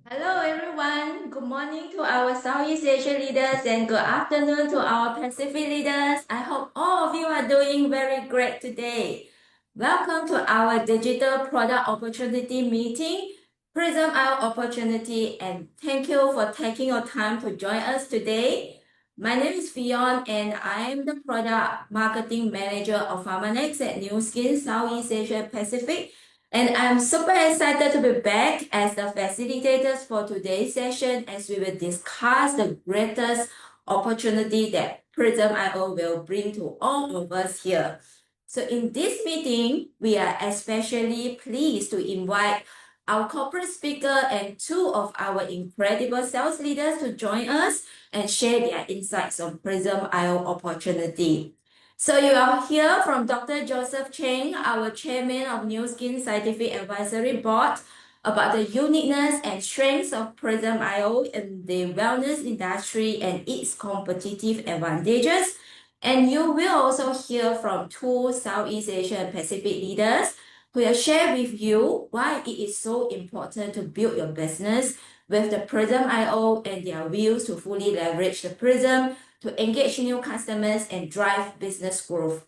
Hello everyone, good morning to our Southeast Asia leaders and good afternoon to our Pacific leaders. I hope all of you are doing very great today. Welcome to our Digital Product Opportunity Meeting, Prysm Our Opportunity, and thank you for taking your time to join us today. My name is Fion and I am the Product Marketing Manager of Pharmanex at New Skin Southeast Asia Pacific. And I'm super excited to be back as the facilitators for today's session as we will discuss the greatest opportunity that Prysm.io will bring to all of us here. So in this meeting, we are especially pleased to invite our corporate speaker and two of our incredible sales leaders to join us and share their insights on Prysm.io opportunity. So you are here from Dr. Joseph Cheng, our chairman of New Skin Scientific Advisory Board, about the uniqueness and strengths of Prysm.io in the wellness industry and its competitive advantages. And you will also hear from two Southeast Asia and Pacific leaders who will share with you why it is so important to build your business with the Prysm.io and their views to fully leverage the Prysm to engage new customers and drive business growth.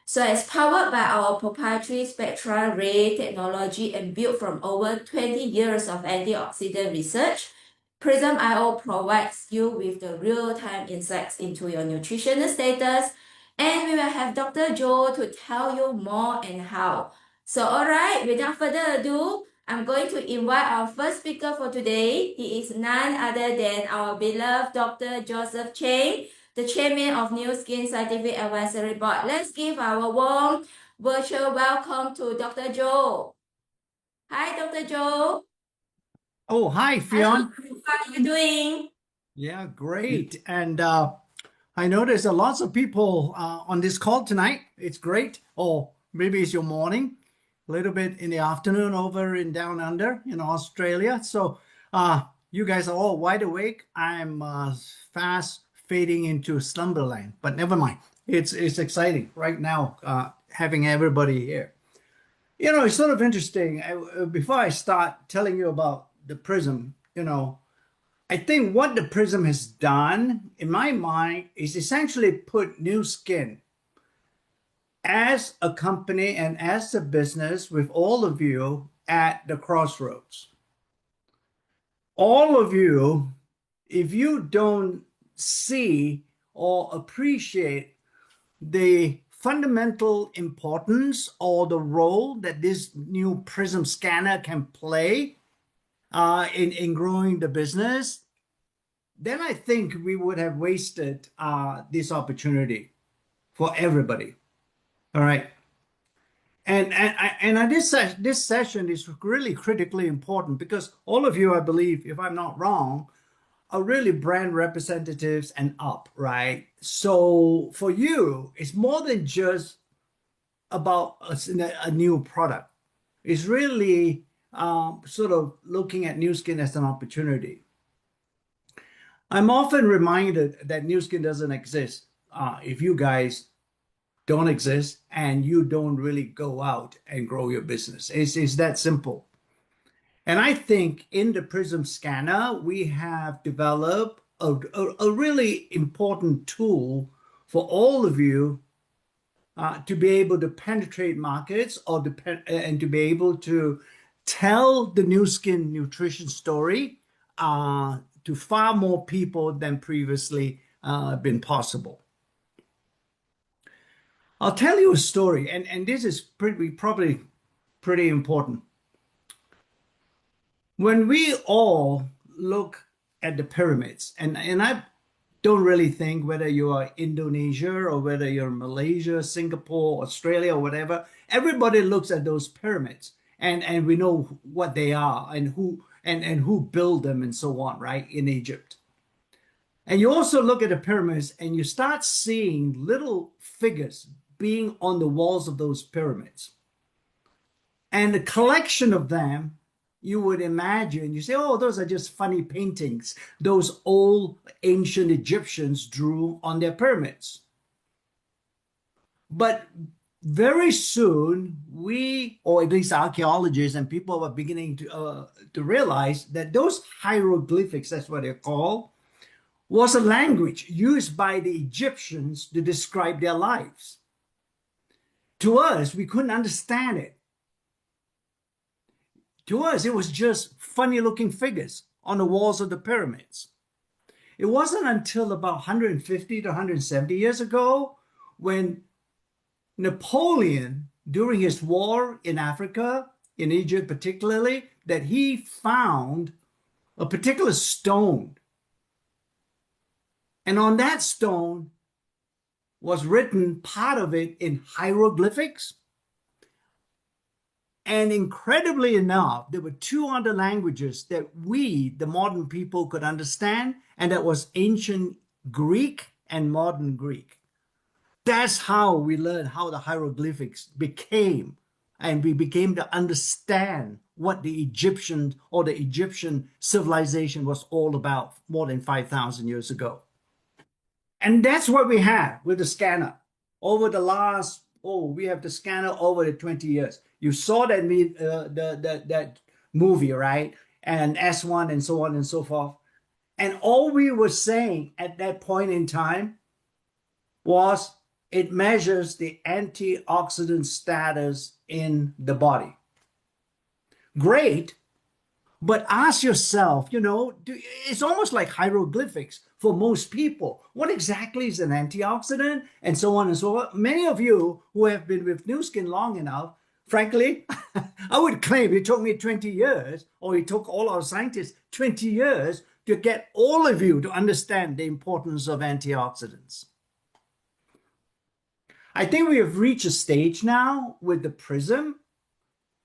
So it's powered by our proprietary Spectra Ray technology and built from over 20 years of antioxidant research. Prysm.io provides you with the real-time insights into your nutritional status, and we will have Dr. Joe to tell you more and how. So all right, without further ado, I'm going to invite our first speaker for today. He is none other than our beloved Dr. Joseph Cheng, the chairman of New Skin Scientific Advisory Board. Let's give our warm virtual welcome to Dr. Joe. Hi, Dr. Joe. Oh, hi, Fionn. How are you doing? Yeah, great. And I know there's lots of people on this call tonight. It's great. Or maybe it's your morning, a little bit in the afternoon over in down under in Australia. So you guys are all wide awake. I'm fast fading into slumberland, but never mind. It's exciting right now having everybody here. You know, it's sort of interesting. Before I start telling you about the Prysm, I think what the Prysm has done, in my mind, is essentially put New Skin as a company and as a business with all of you at the crossroads. All of you if you don't see or appreciate the fundamental importance or the role that this new Prysm scanner can play in growing the business, then I think we would have wasted this opportunity for everybody. All right. And this session is really critically important because all of you, I believe, if I'm not wrong, are really brand representatives and up, right? So for you, it's more than just about a new product. It's really sort of looking at Nu Skin as an opportunity. I'm often reminded that Nu Skin doesn't exist if you guys don't exist and you don't really go out and grow your business. It's that simple. And I think in the Prysm scanner, we have developed a really important tool for all of you to be able to penetrate markets and to be able to tell the Nu Skin nutrition story to far more people than previously been possible. I'll tell you a story, and this is probably pretty important. When we all look at the pyramids, and I don't really think whether you are Indonesia or whether you're Malaysia, Singapore, Australia, or whatever, everybody looks at those pyramids, and we know what they are and who built them and so on, right? In Egypt. And you also look at the pyramids and you start seeing little figures being on the walls of those pyramids. And the collection of them, you would imagine, you say, oh, those are just funny paintings those old ancient Egyptians drew on their pyramids. But very soon, we, or at least archaeologists and people are beginning to realize that those hieroglyphics, that's what they're called, was a language used by the Egyptians to describe their lives. To us, we couldn't understand it. To us, it was just funny looking figures on the walls of the pyramids. It wasn't until about 150 to 170 years ago when Napoleon, during his war in Africa, in Egypt particularly, that he found a particular stone. And on that stone was written part of it in hieroglyphics. And incredibly enough, there were two other languages that we, the modern people, could understand, and that was ancient Greek and modern Greek. That's how we learned how the hieroglyphics became, and we became to understand what the Egyptian or the Egyptian civilization was all about more than 5,000 years ago. And that's what we have with the scanner over the last, we have the scanner over the 20 years. You saw that that movie, right? And S1 and so on and so forth. And all we were saying at that point in time was it measures the antioxidant status in the body. Great. But ask yourself, it's almost like hieroglyphics for most people. What exactly is an antioxidant? And so on and so on. Many of you who have been with Nu Skin long enough, frankly, I would claim it took me 20 years, or it took all our scientists 20 years to get all of you to understand the importance of antioxidants. I think we have reached a stage now with the Prysm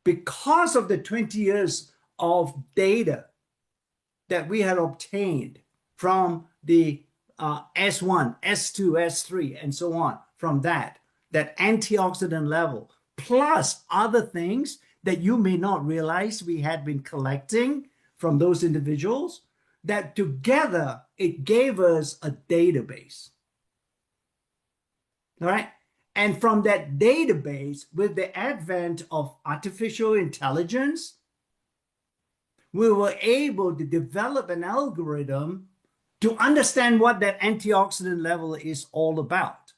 because of the 20 years of data that we had obtained from the S1, S2, S3, and so on, from that antioxidant level, plus other things that you may not realize we had been collecting from those individuals, that together it gave us a database. All right. And from that database, with the advent of artificial intelligence, we were able to develop an algorithm to understand what that antioxidant level is all about.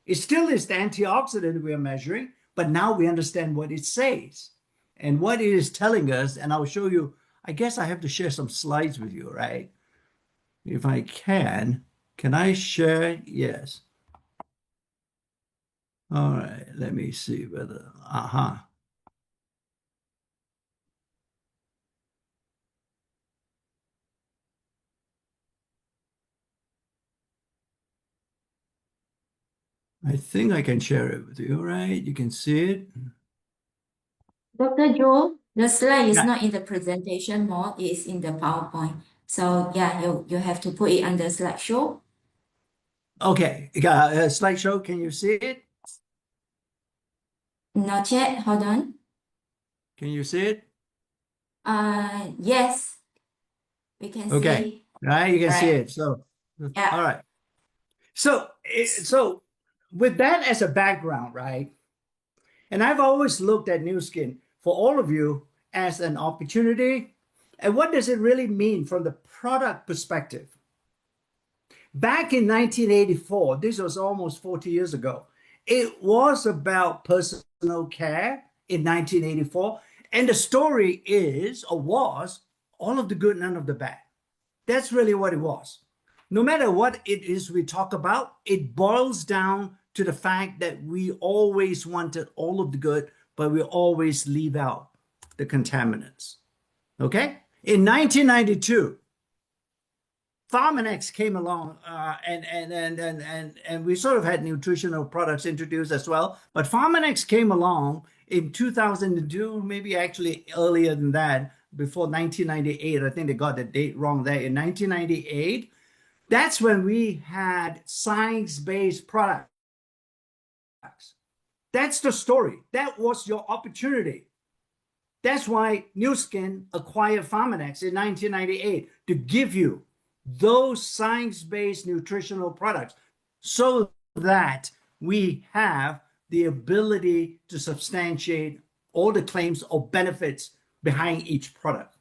It still is the antioxidant we are measuring, but now we understand what it says and what it is telling us. And I'll show you, I guess I have to share some slides with you, right? If I can I share? Yes. All right, let me see whether, I think I can share it with you, right? You can see it. Dr. Joe, the slide is Yeah. not in the presentation mode, it is in the PowerPoint. So yeah, you have to put it under slideshow. Okay. Slideshow, can you see it? Not yet, hold on. Can you see it? Yes, we can Okay. see. Right, you can see Right. it. So, Yeah. all right. So with that as a background, right? And I've always looked at New Skin for all of you as an opportunity. And what does it really mean from the product perspective? Back in 1984, this was almost 40 years ago, it was about personal care in 1984. And the story is, or was, all of the good, none of the bad. That's really what it was. No matter what it is we talk about, it boils down to the fact that we always wanted all of the good, but we always leave out the contaminants. Okay? In 1992, Pharmanex came along, and we sort of had nutritional products introduced as well. But Pharmanex came along in 2002, maybe actually earlier than that, before 1998. I think they got the date wrong there. In 1998, that's when we had science-based products. That's the story. That was your opportunity. That's why New Skin acquired Pharmanex in 1998 to give you those science-based nutritional products so that we have the ability to substantiate all the claims or benefits behind each product.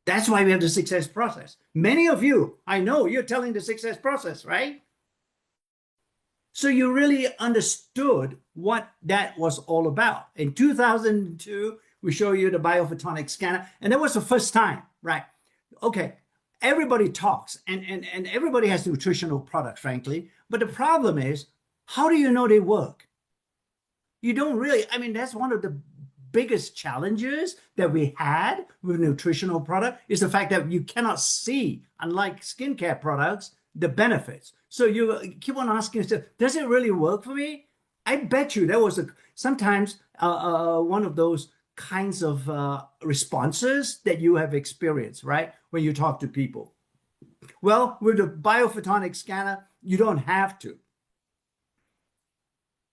That's why we have the success process. Many of you, I know you're telling the success process, right? So you really understood what that was all about. In 2002, we show you the biophotonic scanner, and that was the first time, right? Okay, everybody talks, and everybody has nutritional products, frankly. But the problem is, how do you know they work? You don't really, I mean, that's one of the biggest challenges that we had with nutritional product is the fact that you cannot see, unlike skincare products, the benefits. So you keep on asking yourself, does it really work for me? I bet you there was sometimes one of those kinds of responses that you have experienced, right? When you talk to people. Well, with the biophotonic scanner, you don't have to.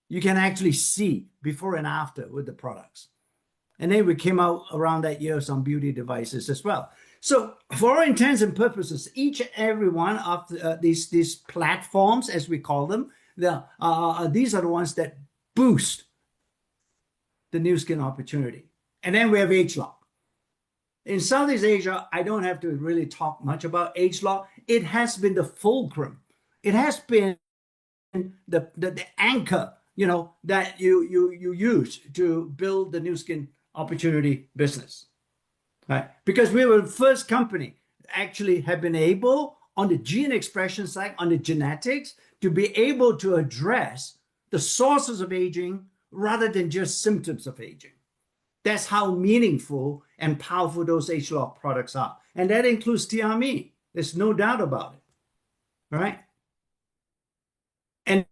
You can actually see before and after with the products. And then we came out around that year some beauty devices as well. So for all intents and purposes, each and every one of these platforms, as we call them, these are the ones that boost the new skin opportunity. And then we have ageLOC. In Southeast Asia, I don't have to really talk much about ageLOC. It has been the fulcrum. It has been the anchor, that you use to build the new skin opportunity business, right? Because we were the first company actually have been able on the gene expression side, on the genetics, to be able to address the sources of aging rather than just symptoms of aging. That's how meaningful and powerful those ageLOC products are. And that includes TRME. There's no doubt about it, right? And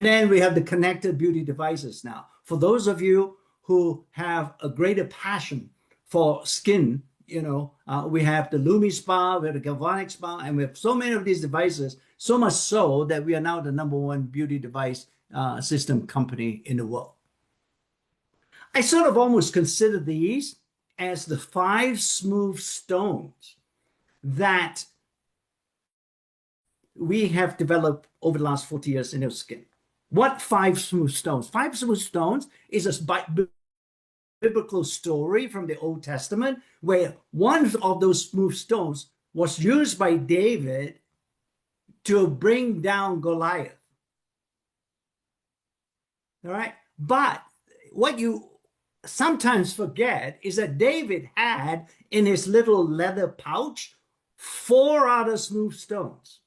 then we have the connected beauty devices now. For those of you who have a greater passion for skin, we have the Lumi Spa, we have the Galvanic Spa, and we have so many of these devices, so much so that we are now the #1 beauty device system company in the world. I sort of almost consider these as the 5 smooth stones that we have developed over the last 40 years in our skin. What 5 smooth stones? 5 smooth stones is a biblical story from the Old Testament where one of those smooth stones was used by David to bring down Goliath. All right. But what you sometimes forget is that David had in his little leather pouch 4 other smooth stones.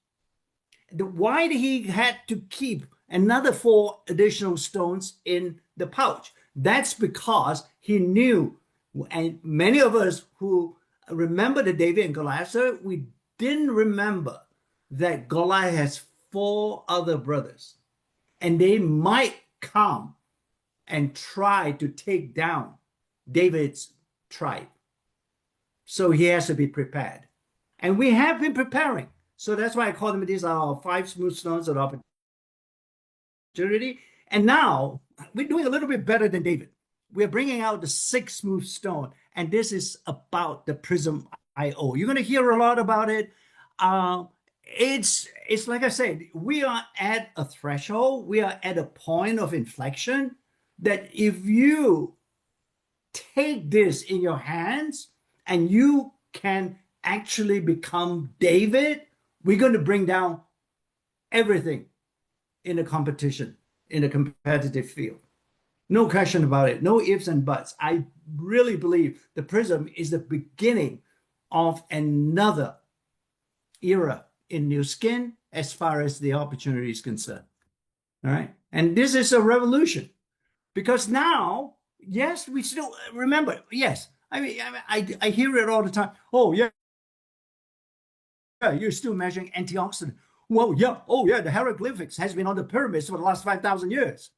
Why did he had to keep another 4 additional stones in the pouch? That's because he knew, and many of us who remember the David and Goliath story, we didn't remember that Goliath has 4 other brothers, and they might come and try to take down David's tribe. So he has to be prepared. And we have been preparing. So that's why I call them, these are our 5 smooth stones of opportunity. And now we're doing a little bit better than David. We're bringing out the 6th smooth stone. And this is about the Prysm IO. You're going to hear a lot about it. It's like I said, we are at a threshold. We are at a point of inflection that if you take this in your hands and you can actually become David, we're going to bring down everything in a competition, in a competitive field. No question about it. No ifs and buts. I really believe the Prysm is the beginning of another era in Nu Skin as far as the opportunity is concerned. All right. And this is a revolution because now, yes, we still remember, yes. I mean, I hear it all the time. Oh, yeah, you're still measuring antioxidant. Well, yeah, oh, yeah, the hieroglyphics has been on the pyramids for the last 5,000 years.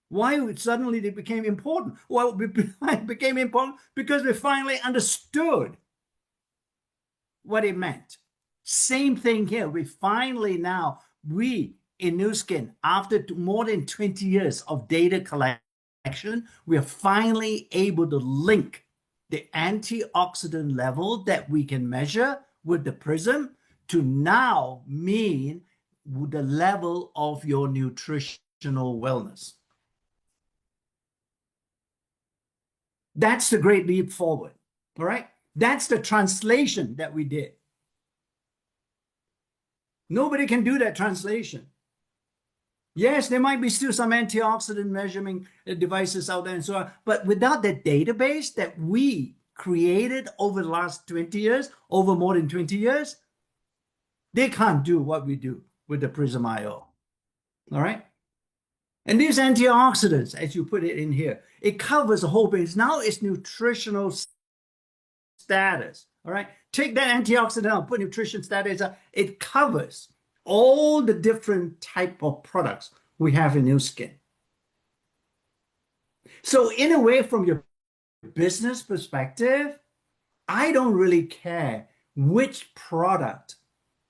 Why suddenly they became important? Well, it became important because we finally understood what it meant. Same thing here. We finally now, we in Nu Skin, after more than 20 years of data collection, we are finally able to link the antioxidant level that we can measure with the Prysm to now mean the level of your nutritional wellness. That's the great leap forward, all right? That's the translation that we did. Nobody can do that translation. Yes, there might be still some antioxidant measurement devices out there and so on, but without that database that we created over the last 20 years, over more than 20 years, they can't do what we do with the Prysm IO. All right? And these antioxidants, as you put it in here, it covers a whole base. Now it's nutritional status. All right? Take that antioxidant out, put nutrition status out. It covers all the different type of products we have in Nu Skin. So in a way, from your business perspective, I don't really care which product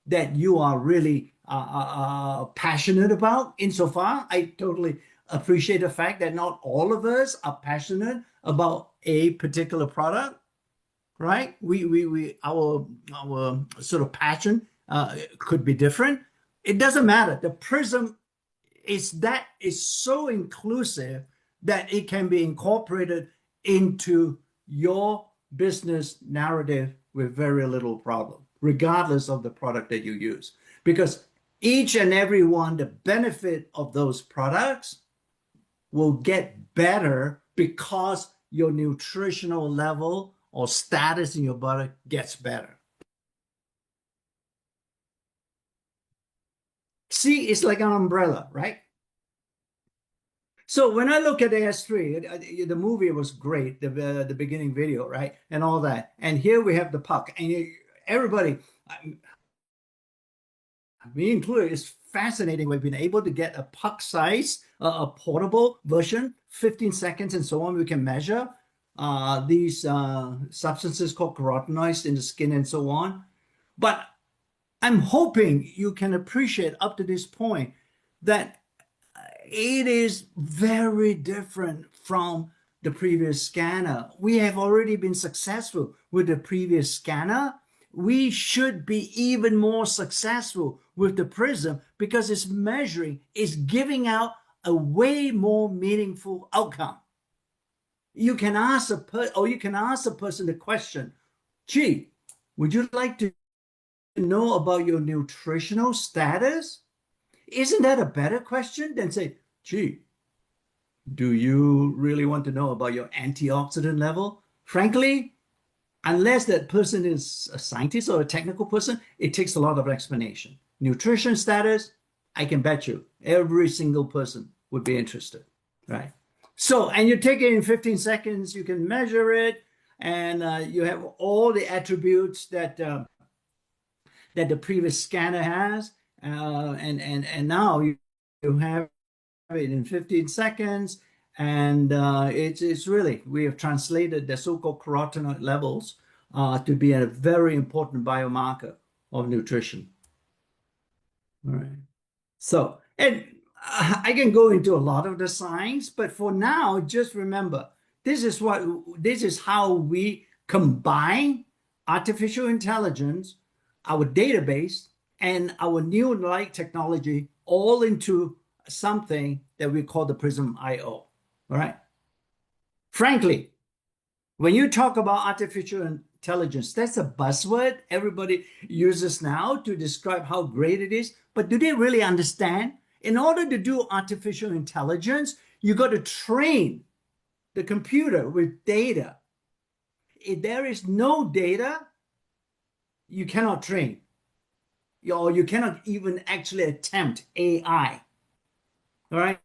that you are really passionate about. Insofar, I totally appreciate the fact that not all of us are passionate about a particular product, right? Our sort of passion could be different. It doesn't matter. The Prysm is so inclusive that it can be incorporated into your business narrative with very little problem, regardless of the product that you use. Because each and every one, the benefit of those products will get better because your nutritional level or status in your body gets better. See, it's like an umbrella, right? So when I look at AS3, the movie was great, the beginning video, right? And all that. And here we have the puck. And everybody, me included, is fascinating. We've been able to get a puck size, a portable version, 15 seconds and so on. We can measure these substances called carotenoids in the skin and so on. But I'm hoping you can appreciate up to this point that it is very different from the previous scanner. We have already been successful with the previous scanner. We should be even more successful with the Prysm because it's measuring, it's giving out a way more meaningful outcome. You can ask a person the question, gee, would you like to know about your nutritional status? Isn't that a better question than say, gee, do you really want to know about your antioxidant level? Frankly, unless that person is a scientist or a technical person, it takes a lot of explanation. Nutrition status, I can bet you every single person would be interested, right? So, and you take it in 15 seconds, you can measure it, and you have all the attributes that that the previous scanner has, and now you have it in 15 seconds, and it's really, we have translated the so-called carotenoid levels to be a very important biomarker of nutrition. All right. So, and I can go into a lot of the science, but for now, just remember, this is how we combine artificial intelligence, our database, and our new light technology all into something that we call the Prysm IO. All right. Frankly, when you talk about artificial intelligence, that's a buzzword everybody uses now to describe how great it is. But do they really understand? In order to do artificial intelligence, you got to train the computer with data. If there is no data, you cannot train, or you cannot even actually attempt AI. All right.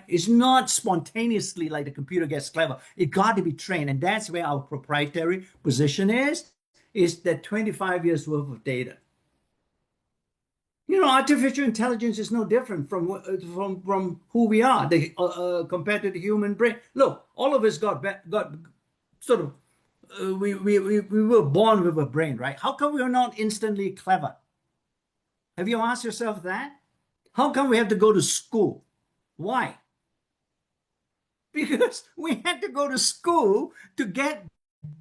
It's not spontaneously like the computer gets clever. It got to be trained. And that's where our proprietary position is that 25 years worth of data. You know, artificial intelligence is no different from who we are compared to the human brain. Look, all of us got sort of, we were born with a brain, right? How come we're not instantly clever? Have you asked yourself that? How come we have to go to school? Why? Because we had to go to school to get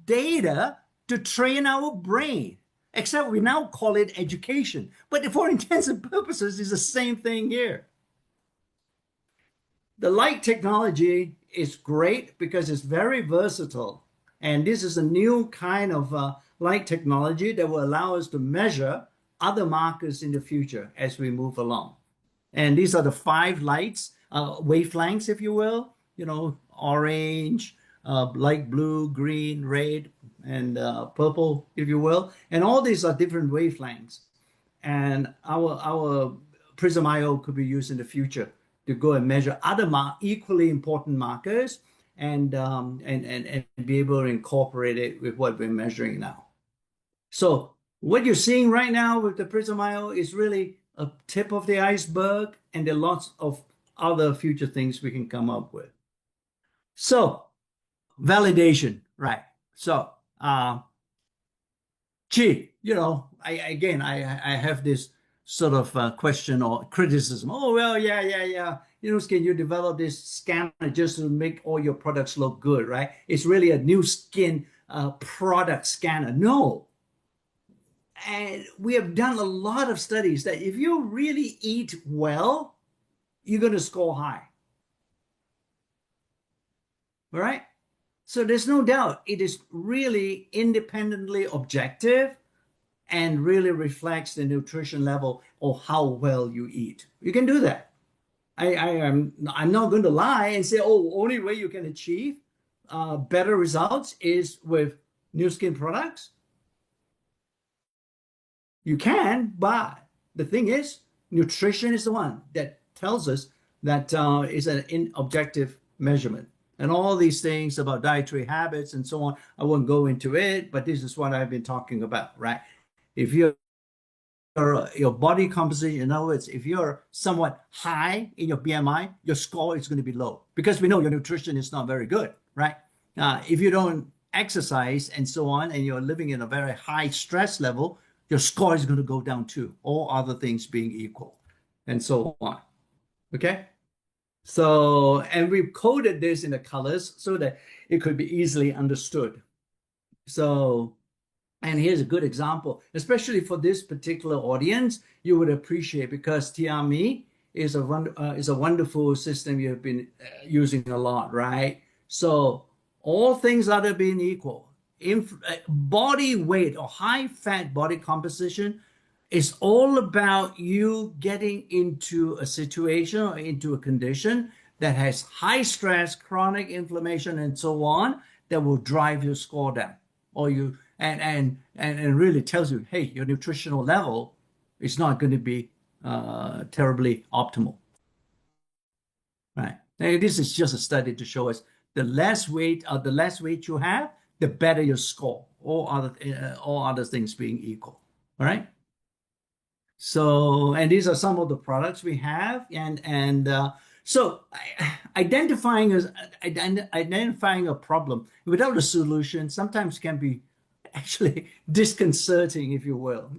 data to train our brain. Except we now call it education. But for intents and purposes, it's the same thing here. The light technology is great because it's very versatile. And this is a new kind of light technology that will allow us to measure other markers in the future as we move along. And these are the 5 lights, wavelengths, if you will, you know, orange, light blue, green, red, and purple, if you will. And all these are different wavelengths. And our Prysm IO could be used in the future to go and measure other equally important markers and be able to incorporate it with what we're measuring now. So what you're seeing right now with the Prysm IO is really a tip of the iceberg, and there are lots of other future things we can come up with. So validation, right? So, you know, I have this sort of question or criticism. Oh, well, yeah. You know, can you develop this scanner just to make all your products look good, right? It's really a new skin product scanner. No. And we have done a lot of studies that if you really eat well, you're going to score high. All right? So there's no doubt it is really independently objective and really reflects the nutrition level or how well you eat. You can do that. I'm not going to lie and say, oh, only way you can achieve better results is with new skin products. You can, but the thing is, nutrition is the one that tells us that is an objective measurement. And all these things about dietary habits and so on, I won't go into it, but this is what I've been talking about, right? If your body composition, in other words, if you're somewhat high in your BMI, your score is going to be low because we know your nutrition is not very good, right? If you don't exercise and so on, and you're living in a very high stress level, your score is going to go down too, all other things being equal, and so on. Okay? So, and we've coded this in the colors so that it could be easily understood. So, and here's a good example, especially for this particular audience, you would appreciate because TRME is a wonderful system you've been using a lot, right? So, all things other being equal, body weight or high fat body composition is all about you getting into a situation or into a condition that has high stress, chronic inflammation, and so on, that will drive your score down. or you and really tells you, hey, your nutritional level is not going to be terribly optimal, right? And this is just a study to show us the less weight you have, the better your score. All other things being equal, all right? So, and these are some of the products we have, so identifying a problem without a solution sometimes can be actually disconcerting, if you will.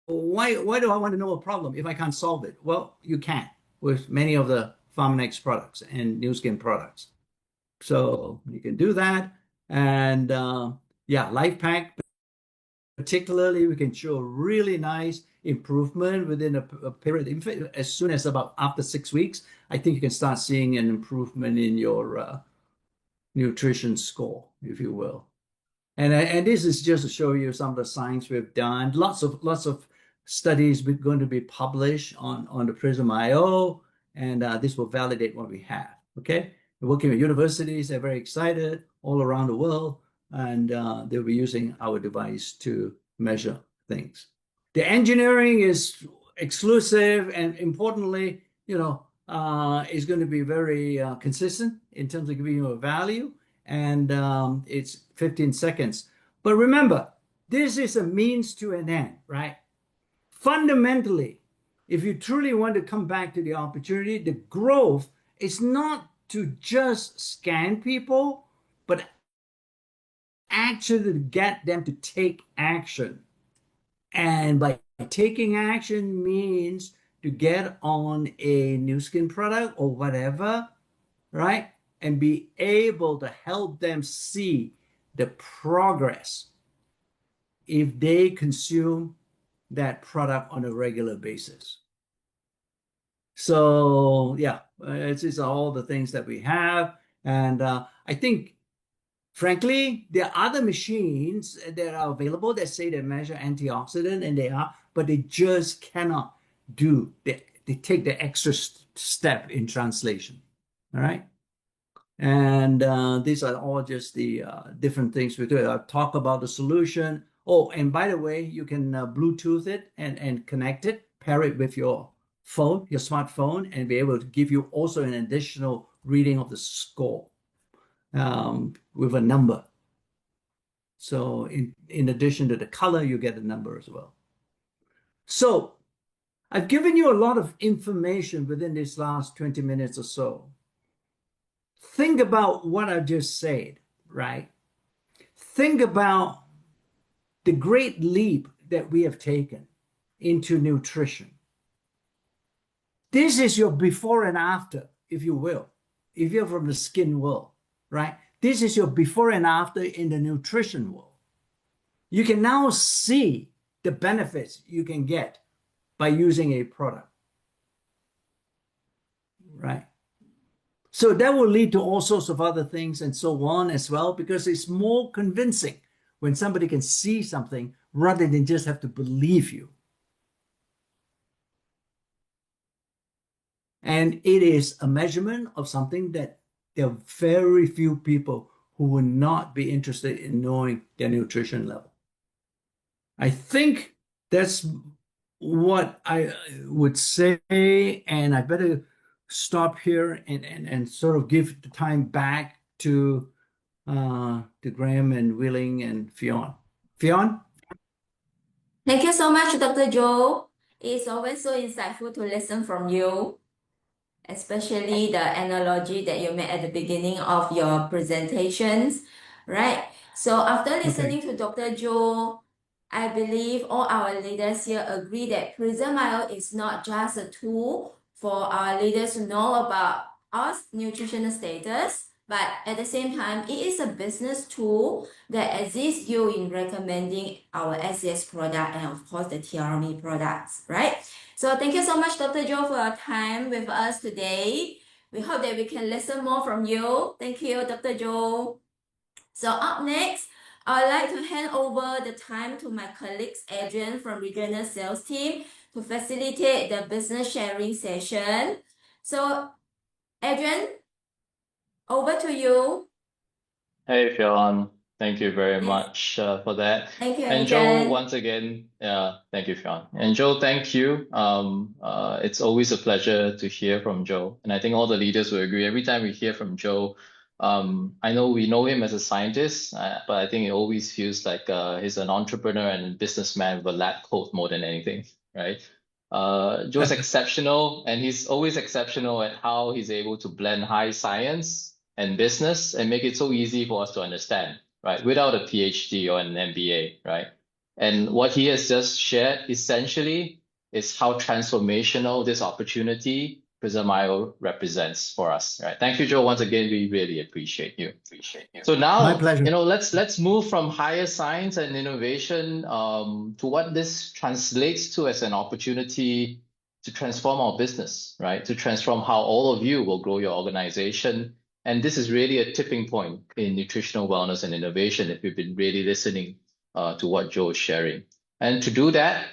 Why do I want to know a problem if I can't solve it? Well, you can with many of the Pharmanex products and New Skin products. So you can do that, and yeah, Life Pack. Particularly, we can show really nice improvement within a period. In fact, as soon as about after 6 weeks, I think you can start seeing an improvement in your nutrition score, if you will. And this is just to show you some of the science we've done. Lots of studies going to be published on the Prysm IO, and this will validate what we have. Okay, we're working with universities. They're very excited all around the world, and they'll be using our device to measure things. The engineering is exclusive, and importantly, is going to be very consistent in terms of giving you a value, and it's 15 seconds. But remember, this is a means to an end, right? Fundamentally, if you truly want to come back to the opportunity, the growth is not to just scan people, but actually to get them to take action. And by taking action means to get on a new skin product or whatever, right? And be able to help them see the progress if they consume that product on a regular basis. So yeah, it's all the things that we have. And I think, frankly, there are other machines that are available that say they measure antioxidant, and they are, but they just cannot they take the extra step in translation. All right. And these are all just the different things we do. I'll talk about the solution. Oh, and by the way, you can Bluetooth it and connect it, pair it with your phone, your smartphone, and be able to give you also an additional reading of the score with a number. So in addition to the color, you get a number as well. So I've given you a lot of information within these last 20 minutes or so. Think about what I just said, right? Think about the great leap that we have taken into nutrition. This is your before and after, if you will, if you're from the skin world, right? This is your before and after in the nutrition world. You can now see the benefits you can get by using a product, right? So that will lead to all sorts of other things and so on as well, because it's more convincing when somebody can see something rather than just have to believe you. And it is a measurement of something that there are very few people who would not be interested in knowing their nutrition level. I think that's what I would say, and I better stop here and sort of give the time back to Graham and Willing and Fionn. Fionn? Thank you so much, Dr. Joe. It's always so insightful to listen from you, especially the analogy that you made at the beginning of your presentations, right? So after listening to Dr. Joe, I believe all our leaders here agree that Prysm IO is not just a tool for our leaders to know about our nutritional status, but at the same time, it is a business tool that assists you in recommending our SCS product and of course the TRME products, right? So thank you so much, Dr. Joe, for your time with us today. We hope that we can listen more from you. Thank you, Dr. Joe. So up next, I'd like to hand over the time to my colleagues, Adrian from Regional Sales Team, to facilitate the business sharing session. So Adrian, over to you. Hey, Fionn. Thank you very Yes. much for that. Thank you, And Joe, Adrian. once again, thank you, Fionn. And Joe, thank you. It's always a pleasure to hear from Joe. And I think all the leaders will agree. Every time we hear from Joe, I know we know him as a scientist, but I think it always feels like he's an entrepreneur and businessman with a lab coat more than anything, right? Joe's exceptional, and he's always exceptional at how he's able to blend high science and business and make it so easy for us to understand, right? Without a PhD or an MBA, right? And what he has just shared essentially is how transformational this opportunity Prism.io represents for us, right? Thank you, Joe. Once again, we really appreciate you. So My now, pleasure. let's move from higher science and innovation to what this translates to as an opportunity to transform our business, right? To transform how all of you will grow your organization. And this is really a tipping point in nutritional wellness and innovation if you've been really listening to what Joe is sharing. And to do that,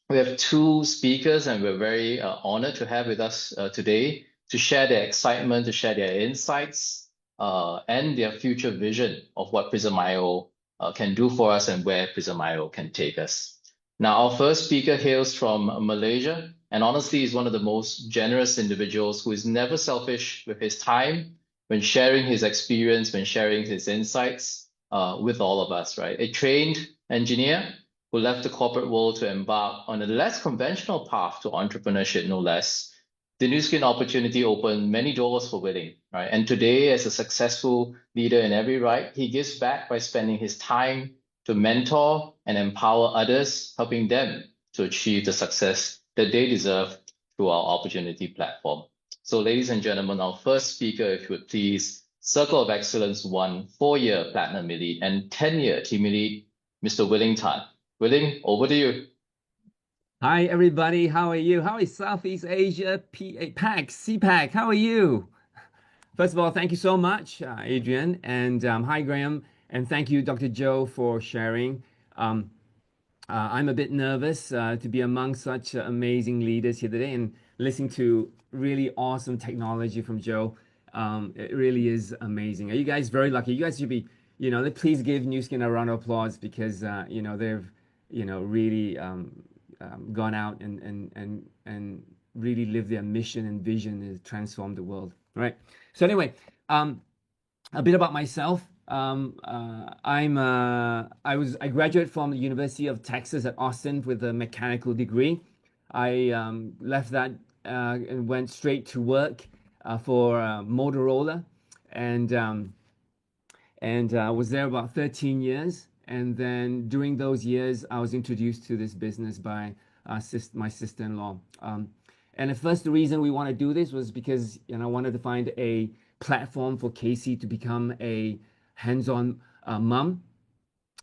we have two speakers, and we're very honored to have with us today to share their excitement, to share their insights, and their future vision of what Prism.io can do for us and where Prism.io can take us. Now, our first speaker hails from Malaysia, and honestly is one of the most generous individuals who is never selfish with his time when sharing his experience, when sharing his insights with all of us, right? A trained engineer who left the corporate world to embark on a less conventional path to entrepreneurship, no less. The new skin opportunity opened many doors for Willing, right? And today, as a successful leader in every right, he gives back by spending his time to mentor and empower others, helping them to achieve the success that they deserve through our opportunity platform. So, ladies and gentlemen, our first speaker, if you would please, Circle of Excellence won 4-year Platinum Elite and 10-year Team Elite, Mr. Willing Tan. Willing, over to you. Hi, everybody. How are you? How is Southeast Asia, PAC, CPAC? How are you? First of all, thank you so much, Adrian. And hi, Graham. And thank you, Dr. Joe, for sharing. Um, I'm a bit nervous to be among such amazing leaders here today and listening to really awesome technology from Joe. It really is amazing. Are you guys very lucky? You guys should be, please give New Skin a round of applause because, they've, really gone out and really lived their mission and vision to transform the world. Right. So anyway, a bit about myself. I graduated from the University of Texas at Austin with a mechanical degree. I left that and went straight to work for Motorola, and was there about 13 years. And then during those years, I was introduced to this business by my sister-in-law. And at first, the reason we want to do this was because I wanted to find a platform for Casey to become a hands-on mom.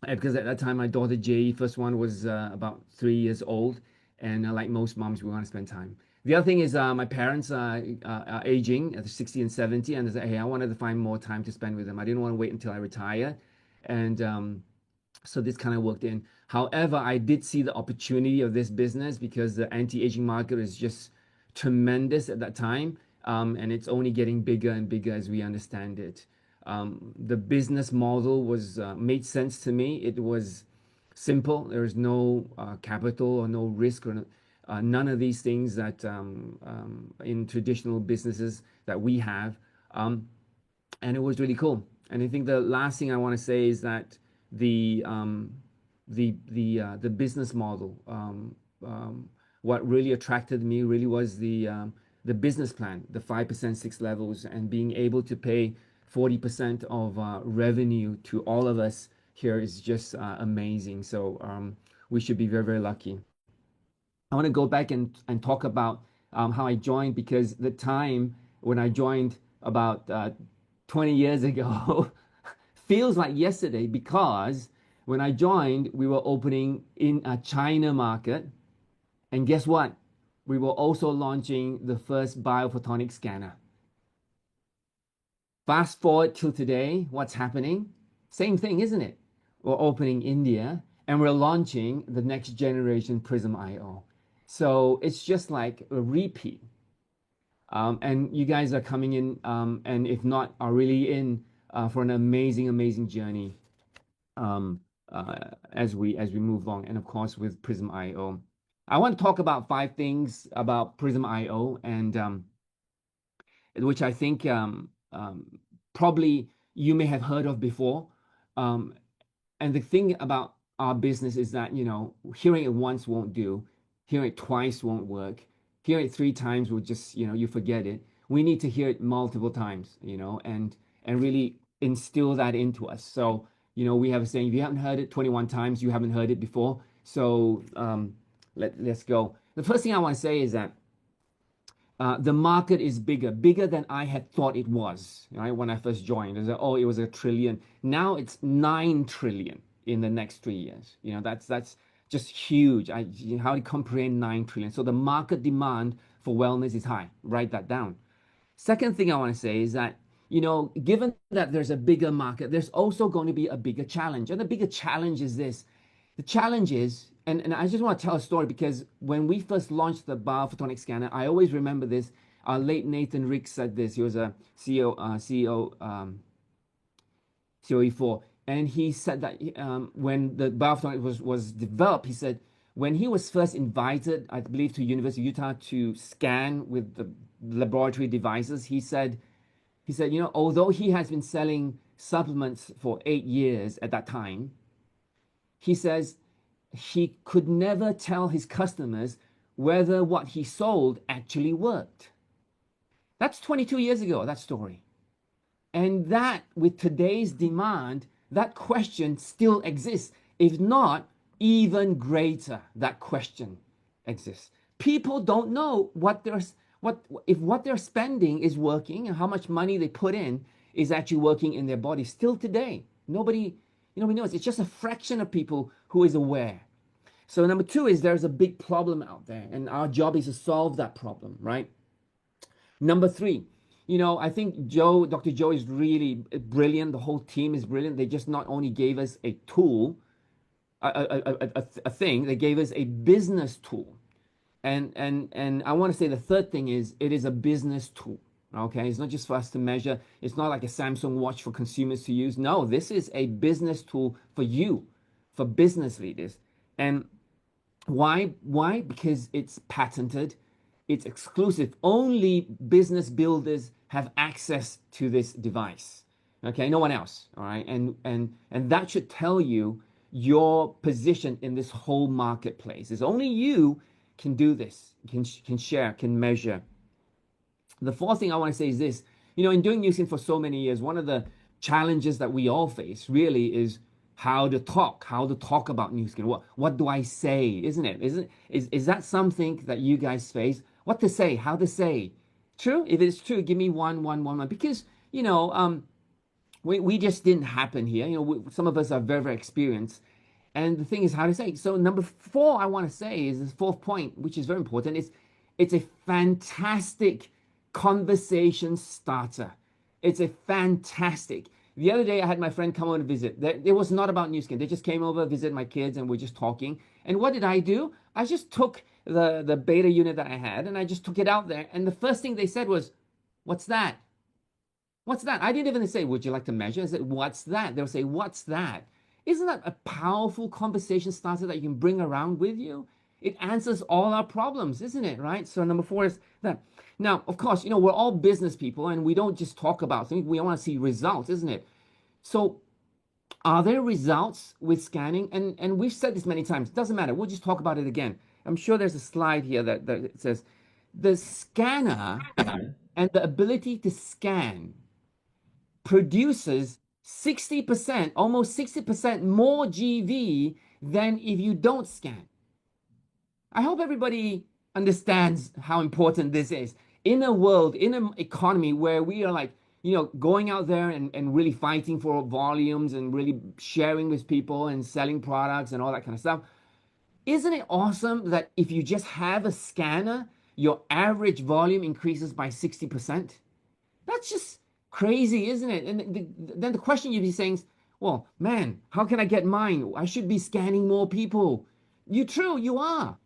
Because at that time, my daughter Jay, first one, was about 3 years old, and like most moms, we want to spend time. The other thing is my parents are aging at 60 and 70, and I said, hey, I wanted to find more time to spend with them. I didn't want to wait until I retire, and so this kind of worked in. However, I did see the opportunity of this business because the anti-aging market is just tremendous at that time, and it's only getting bigger and bigger as we understand it. The business model was made sense to me. It was simple. There is no capital or no risk or none of these things that in traditional businesses that we have. And it was really cool. And I think the last thing I want to say is that the the business model, what really attracted me really was the business plan, the 5%, 6 levels, and being able to pay 40% of revenue to all of us here is just amazing. So we should be very, very lucky. I want to go back and talk about how I joined because the time when I joined about 20 years ago feels like yesterday because when I joined, we were opening in a China market. And guess what? We were also launching the first biophotonic scanner. Fast forward till today, what's happening? Same thing, isn't it? We're opening India and we're launching the next generation Prism.io. So it's just like a repeat. And you guys are coming in, and if not, are really in for an amazing journey as we move along, and of course with Prysm IO. I want to talk about 5 things about Prysm IO, and which I think probably you may have heard of before. And the thing about our business is that, hearing it once won't do, hearing it twice won't work, hearing it 3 times will just, you forget it. We need to hear it multiple times, and really instill that into us. So, we have a saying, if you haven't heard it 21 times, you haven't heard it before. So let's go. The first thing I want to say is that the market is bigger than I had thought it was, right? When I first joined, it was $1 trillion. Now it's 9 trillion in the next 3 years. That's just huge. How do you comprehend 9 trillion? So the market demand for wellness is high. Write that down. Second thing I want to say is that, given that there's a bigger market, there's also going to be a bigger challenge. And the bigger challenge is this. The challenge is, and I just want to tell a story because when we first launched the biophotonic scanner, I always remember this. Our late Nathan Rick said this. He was a CEO COE4. And he said that when the biophotonic was developed, he said, when he was first invited, I believe, to University of Utah to scan with the laboratory devices, he said, although he has been selling supplements for 8 years at that time, he says he could never tell his customers whether what he sold actually worked. That's 22 years ago, that story. And that, with today's demand, that question still exists. If not, even greater, that question exists. People don't know if what they're spending is working and how much money they put in is actually working in their body. Still today, nobody knows. It's just a fraction of people who is aware. So number 2 is there's a big problem out there, and our job is to solve that problem, right? Number 3, I think Dr. Joe is really brilliant. The whole team is brilliant. They just not only gave us a tool, a thing, they gave us a business tool. And I want to say the third thing is it is a business tool. Okay, it's not just for us to measure. It's not like a Samsung watch for consumers to use. No, this is a business tool for you, for business leaders. And why? Because it's patented, it's exclusive. Only business builders have access to this device. Okay, no one else. All right, and that should tell you your position in this whole marketplace. It's only you can do this, can share, can measure. The fourth thing I want to say is this. In doing Nu Skin for so many years, one of the challenges that we all face really is how to talk about Nu Skin. What do I say? Isn't it? Is that something that you guys face? What to say? How to say? True? If it's true, give me one. Because, we just didn't happen here. Some of us are very, very experienced. And the thing is how to say. So number 4 I want to say is this 4th point, which is very important, is it's a fantastic conversation starter. It's a fantastic. The other day I had my friend come over to visit. It was not about Nu Skin. They just came over, visit my kids, and we're just talking. And what did I do? I just took the beta unit that I had and I just took it out there. And the first thing they said was, "What's that? What's that?" I didn't even say, "Would you like to measure?" I said, "What's that?" They'll say, "What's that?" Isn't that a powerful conversation starter that you can bring around with you? It answers all our problems, isn't it? Right? So number 4 is that. Now, of course, we're all business people and we don't just talk about things. We want to see results, isn't it? So are there results with scanning? And we've said this many times. It doesn't matter. We'll just talk about it again. I'm sure there's a slide here that says the scanner and the ability to scan produces 60%, almost 60% more GV than if you don't scan. I hope everybody understands how important this is. In a world, in an economy where we are like, going out there and really fighting for volumes and really sharing with people and selling products and all that kind of stuff, isn't it awesome that if you just have a scanner, your average volume increases by 60%? That's just crazy, isn't it? And then the question you'd be saying is, well, man, how can I get mine? I should be scanning more people. You are.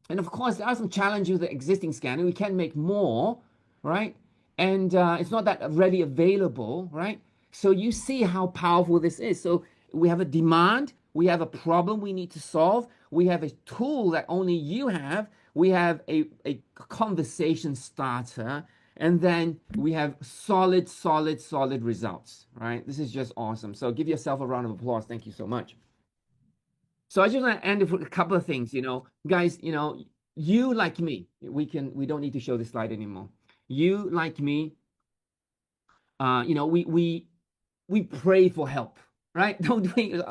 And of course, there are some challenges with the existing scanner. We can make more, right? And it's not that readily available, right? So you see how powerful this is. So we have a demand, we have a problem we need to solve, we have a tool that only you have, we have a conversation starter, and then we have solid, solid, solid results, right? This is just awesome. So give yourself a round of applause. Thank you so much. So I just want to end with a couple of things, guys, you like me, we don't need to show this slide anymore. You like me, we pray for help, right? Don't we?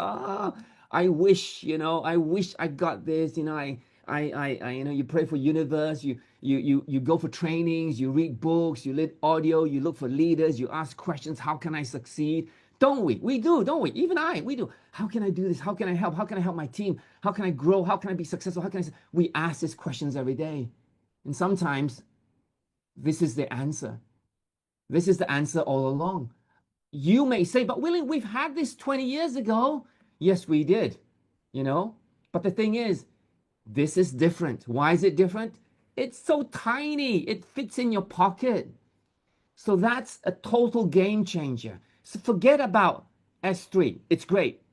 I wish, I wish I got this. You pray for universe. You go for trainings. You read books. You read audio. You look for leaders. You ask questions. How can I succeed? Don't we? We do, don't we? Even we do. How can I do this? How can I help? How can I help my team? How can I grow? How can I be successful? How can I? We ask these questions every day, and sometimes this is the answer. This is the answer all along. You may say, but William, we've had this 20 years ago. Yes, we did, But the thing is, this is different. Why is it different? It's so tiny. It fits in your pocket. So that's a total game changer. So forget about S3. It's great.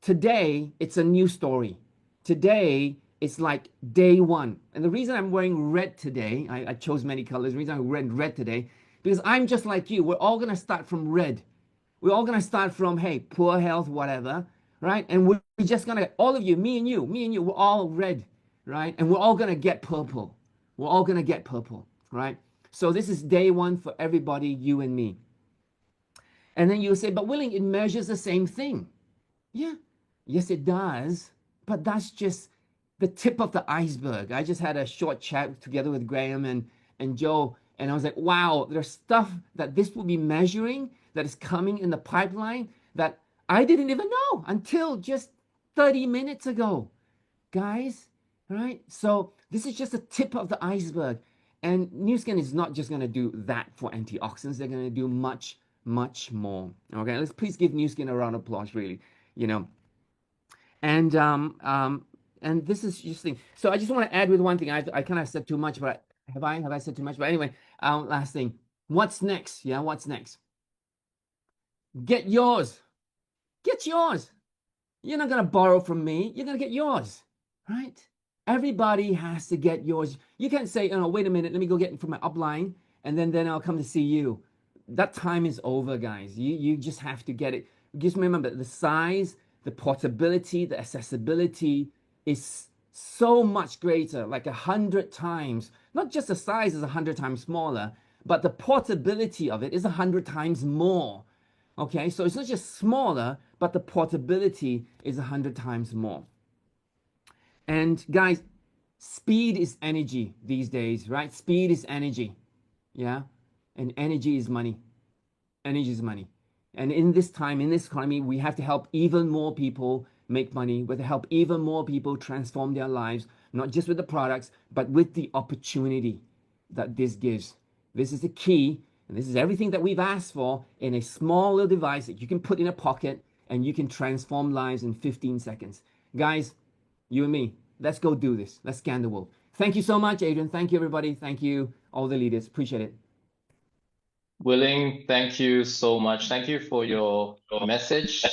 Today, it's a new story. Today, it's like day one. And the reason I'm wearing red today, I chose many colors. The reason I'm wearing red today, because I'm just like you. We're all going to start from red. We're all going to start from, hey, poor health, whatever, right? And we're just going to, all of you, me and you, we're all red, right? And we're all going to get purple. We're all going to get purple, right? So this is day one for everybody, you and me. And then you'll say, but Willing, it measures the same thing. Yeah, yes, it does. But that's just the tip of the iceberg. I just had a short chat together with Graham and Joe, and I was like, wow, there's stuff that this will be measuring that is coming in the pipeline that I didn't even know until just 30 minutes ago. Guys, right? So this is just the tip of the iceberg. And Nu Skin is not just going to do that for antioxidants. They're going to do much, much more. Okay, let's please give Nu Skin a round of applause, really. And this is just thing. So I just want to add with one thing. I kind of said too much, but have I said too much? But anyway, last thing. What's next? Yeah, what's next? Get yours. Get yours. You're not going to borrow from me. You're going to get yours, right? Everybody has to get yours. You can't say, oh, wait a minute, let me go get it from my upline, and then I'll come to see you. That time is over, guys. You just have to get it. Just remember the size, the portability, the accessibility is so much greater, like 100 times. Not just the size is 100 times smaller, but the portability of it is 100 times more. Okay, so it's not just smaller, but the portability is 100 times more. And guys, speed is energy these days, right? Speed is energy. Yeah, and energy is money. Energy is money. And in this time, in this economy, we have to help even more people make money. We have to help even more people transform their lives, not just with the products, but with the opportunity that this gives. This is the key, and this is everything that we've asked for in a small little device that you can put in a pocket and you can transform lives in 15 seconds. Guys, you and me, let's go do this. Let's scan the world. Thank you so much, Adrian. Thank you, everybody. Thank you, all the leaders. Appreciate it. Willing, thank you so much. Thank you for your message.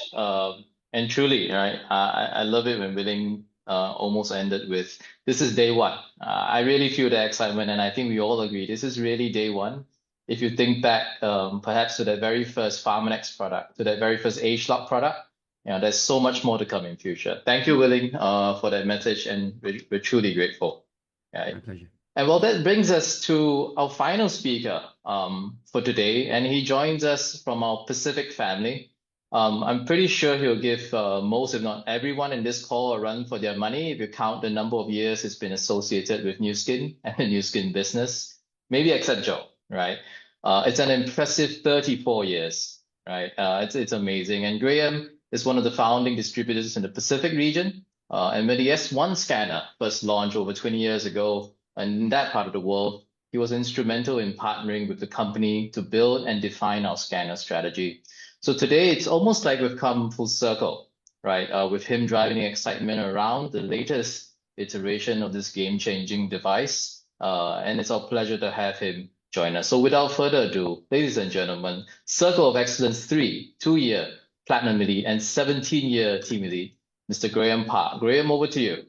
And truly, right, I love it when Willing almost ended with, this is day one. I really feel the excitement, and I think we all agree, this is really day one. If you think back perhaps to that very first Pharmanex product, to that very first age-lock product, there's so much more to come in future. Thank you, Willing, for that message, and we're truly grateful. My pleasure. And well, that brings us to our final speaker for today, and he joins us from our Pacific family. I'm pretty sure he'll give most, if not everyone in this call, a run for their money if you count the number of years it's been associated with Nu Skin and the Nu Skin business, maybe except Joe, right? It's an impressive 34 years, right? It's amazing. And Graham is one of the founding distributors in the Pacific region. And when the S1 scanner first launched over 20 years ago, and in that part of the world, he was instrumental in partnering with the company to build and define our scanner strategy. So today, it's almost like we've come full circle, right? With him driving excitement around the latest iteration of this game-changing device. And it's our pleasure to have him join us. So without further ado, ladies and gentlemen, Circle of Excellence 3, 2-year Platinum Elite and 17-year Team Elite, Mr. Graham Park. Graham, over to you.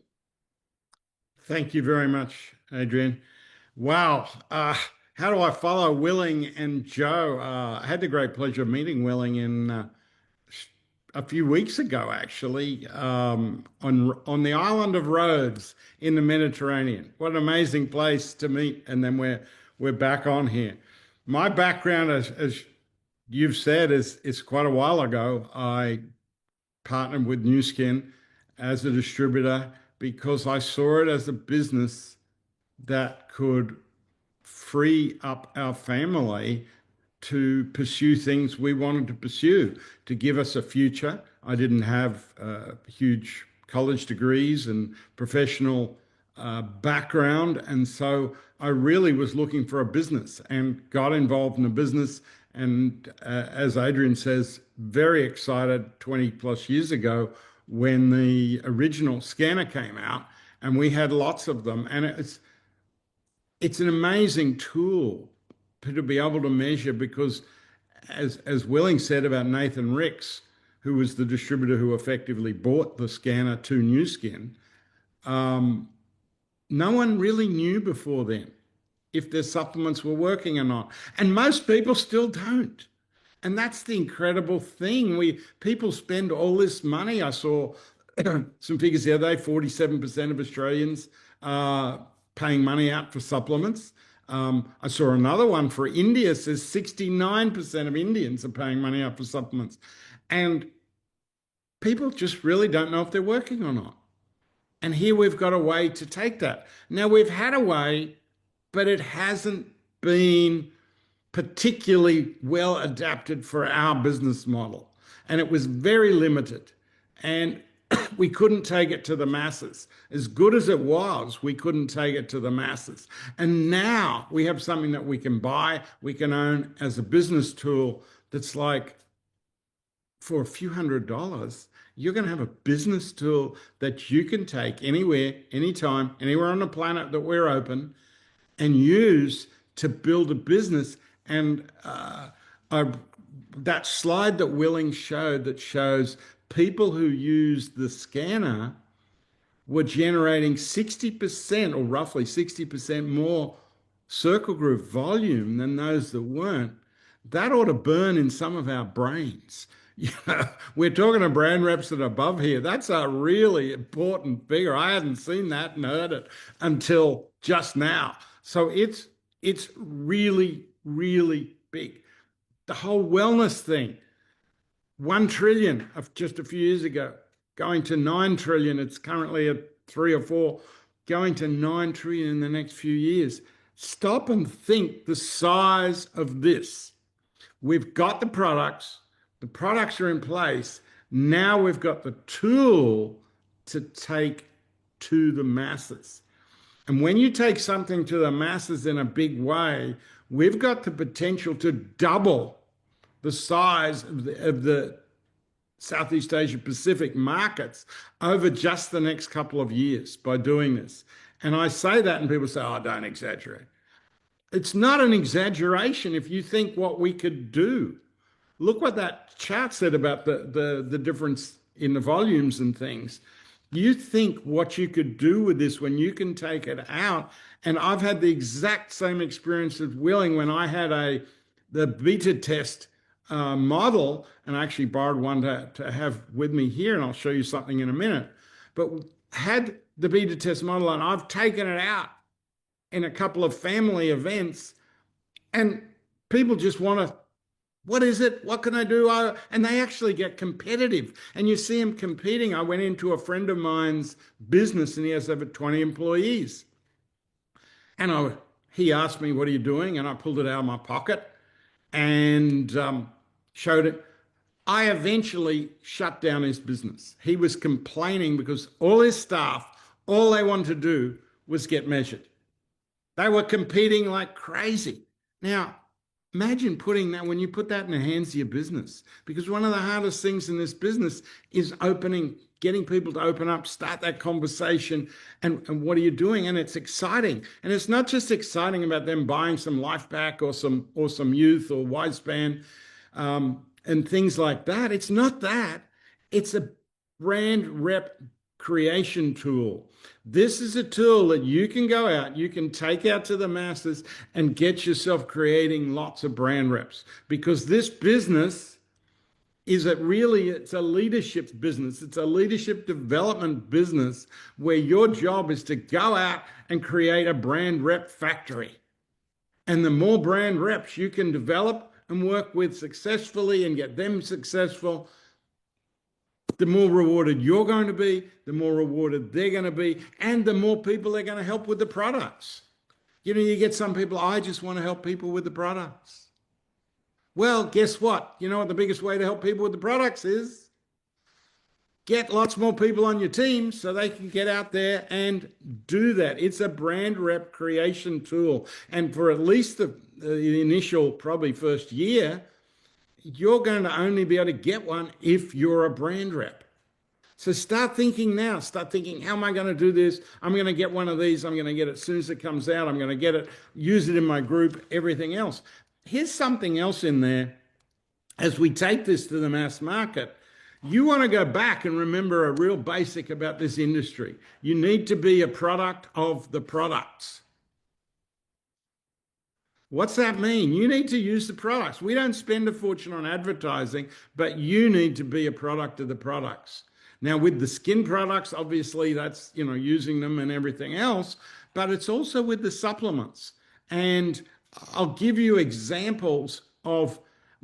Thank you very much, Adrian. Wow. How do I follow Willing and Joe? I had the great pleasure of meeting Willing in a few weeks ago, actually, on the island of Rhodes in the Mediterranean. What an amazing place to meet! And then we're back on here. My background, as you've said, is quite a while ago. I partnered with New Skin as a distributor because I saw it as a business that could free up our family to pursue things we wanted to pursue, to give us a future. I didn't have huge college degrees and professional background, and so I really was looking for a business and got involved in a business. And as Adrian says, very excited 20 plus years ago when the original scanner came out, and we had lots of them. And it's an amazing tool to be able to measure, because as Willing said about Nathan Ricks, who was the distributor who effectively bought the scanner to New Skin, no one really knew before then if their supplements were working or not. And most people still don't. And that's the incredible thing. People spend all this money. I saw some figures the other day, 47% of Australians paying money out for supplements. I saw another one for India, says 69% of Indians are paying money out for supplements. And people just really don't know if they're working or not. And here we've got a way to take that. Now, we've had a way, but it hasn't been particularly well adapted for our business model. And it was very limited. And we couldn't take it to the masses. As good as it was, we couldn't take it to the masses. And now we have something that we can buy, we can own as a business tool that's like, for a few $100s, you're going to have a business tool that you can take anywhere, anytime, anywhere on the planet that we're open, and use to build a business. And that slide that Willing showed, that shows people who use the scanner were generating 60%, or roughly 60% more circle group volume than those that weren't. That ought to burn in some of our brains. We're talking to brand reps that are above here. That's a really important figure. I hadn't seen that and heard it until just now. So it's really, really big. The whole wellness thing, 1 trillion of just a few years ago, going to 9 trillion. It's currently at 3 or 4, going to 9 trillion in the next few years. Stop and think the size of this. We've got the products are in place. Now we've got the tool to take to the masses. And when you take something to the masses in a big way, we've got the potential to double the size of the Southeast Asia Pacific markets over just the next couple of years by doing this. And I say that and people say, oh, don't exaggerate. It's not an exaggeration if you think what we could do. Look what that chart said about the difference in the volumes and things. You think what you could do with this when you can take it out. And I've had the exact same experience as Willing when I had the beta test model, and I actually borrowed one to have with me here, and I'll show you something in a minute. But had the beta test model, and I've taken it out in a couple of family events, and people just want to, what is it? What can I do? And they actually get competitive. And you see them competing. I went into a friend of mine's business and he has over 20 employees. And he asked me, what are you doing? And I pulled it out of my pocket and showed it. I eventually shut down his business. He was complaining because all his staff, all they wanted to do was get measured. They were competing like crazy. Now, imagine putting that, when you put that in the hands of your business, because one of the hardest things in this business is opening getting people to open up, start that conversation, and what are you doing? And it's exciting. And it's not just exciting about them buying some life pack or some youth or widespan and things like that. It's not that. It's a brand rep creation tool. This is a tool that you can go out, you can take out to the masses and get yourself creating lots of brand reps, because this business is it's a leadership business. It's a leadership development business where your job is to go out and create a brand rep factory. And the more brand reps you can develop and work with successfully and get them successful, the more rewarded you're going to be, the more rewarded they're going to be, and the more people they're going to help with the products. You know, you get some people, I just want to help people with the products. Well, guess what? You know what the biggest way to help people with the products is? Get lots more people on your team so they can get out there and do that. It's a brand rep creation tool. And for at least the initial, probably first year, you're going to only be able to get one if you're a brand rep. So start thinking now. Start thinking, how am I going to do this? I'm going to get one of these. I'm going to get it as soon as it comes out. I'm going to get it, use it in my group, everything else. Here's something else in there. As we take this to the mass market, you want to go back and remember a real basic about this industry. You need to be a product of the products. What's that mean? You need to use the products. We don't spend a fortune on advertising, but you need to be a product of the products. Now, with the skin products, obviously that's, you know, using them and everything else, but it's also with the supplements. And I'll give you examples of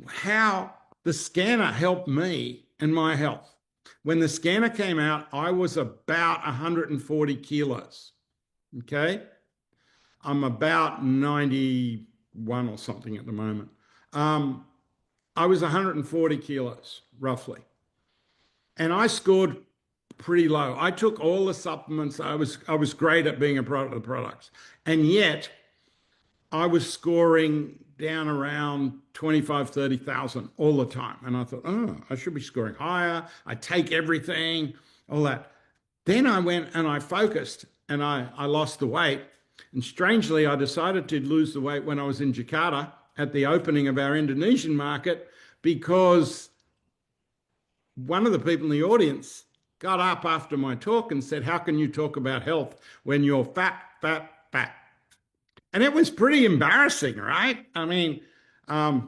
how the scanner helped me and my health. When the scanner came out, I was about 140 kilos. Okay. I'm about 91 or something at the moment. I was 140 kilos roughly. And I scored pretty low. I took all the supplements. I was great at being a product of the products. And yet I was scoring down around 25, 30,000 all the time. And I thought, oh, I should be scoring higher. I take everything, all that. Then I went and I focused and I lost the weight. And strangely, I decided to lose the weight when I was in Jakarta at the opening of our Indonesian market, because one of the people in the audience got up after my talk and said, how can you talk about health when you're fat, fat, fat? And it was pretty embarrassing, right? I mean, I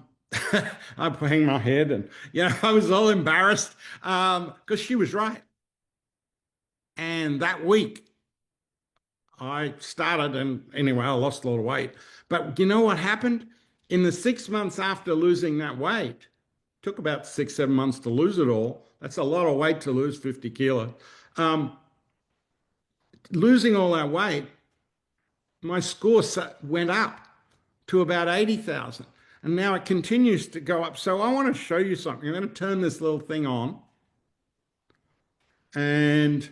hang my head and, you know, I was all embarrassed because she was right. And that week I started, and anyway, I lost a lot of weight. But you know what happened? In the 6 months after losing that weight, took about 6, 7 months to lose it all. That's a lot of weight to lose, 50 kilos. Losing all that weight, my score went up to about 80,000. And now it continues to go up. So I want to show you something. I'm going to turn this little thing on. And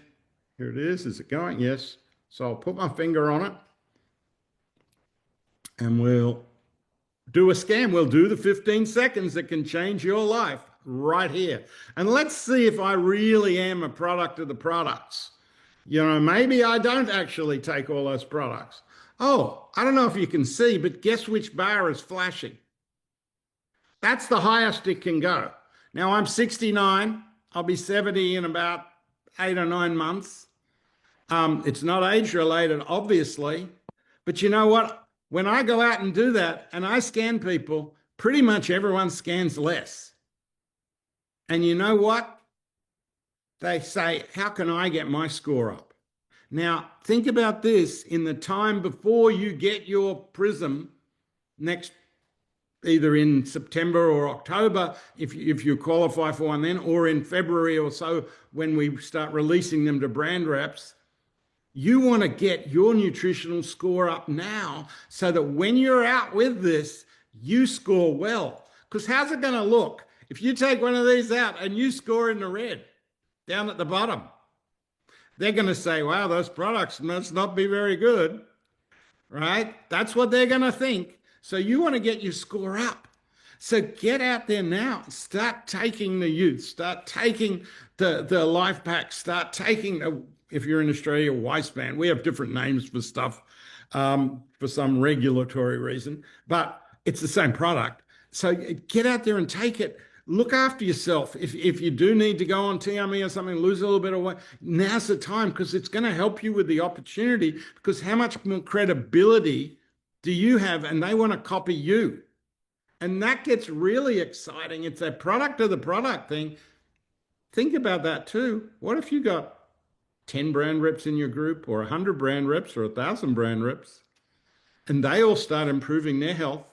here it is. Is it going? Yes. So I'll put my finger on it. And we'll do a scan. We'll do the 15 seconds that can change your life right here. And let's see if I really am a product of the products. You know, maybe I don't actually take all those products. Oh, I don't know if you can see, but guess which bar is flashing? That's the highest it can go. Now I'm 69. I'll be 70 in about 8 or 9 months. It's not age related, obviously, but you know what? When I go out and do that and I scan people, pretty much everyone scans less. And you know what? They say, how can I get my score up? Now, think about this. In the time before you get your Prysm next, either in September or October, if you qualify for one then, or in February or so when we start releasing them to brand reps, you want to get your nutritional score up now so that when you're out with this, you score well. Because how's it going to look if you take one of these out and you score in the red down at the bottom? They're going to say, wow, those products must not be very good, right? That's what they're going to think. So you want to get your score up. So get out there now. Start taking the youth. Start taking the life pack. Start taking, if you're in Australia, Band. We have different names for stuff for some regulatory reason, but it's the same product. So get out there and take it. Look after yourself. If you do need to go on TME or something, lose a little bit of weight, now's the time, because it's going to help you with the opportunity, because how much more credibility do you have? And they want to copy you. And that gets really exciting. It's a product of the product thing. Think about that too. What if you got 10 brand reps in your group, or 100 brand reps, or 1,000 brand reps, and they all start improving their health?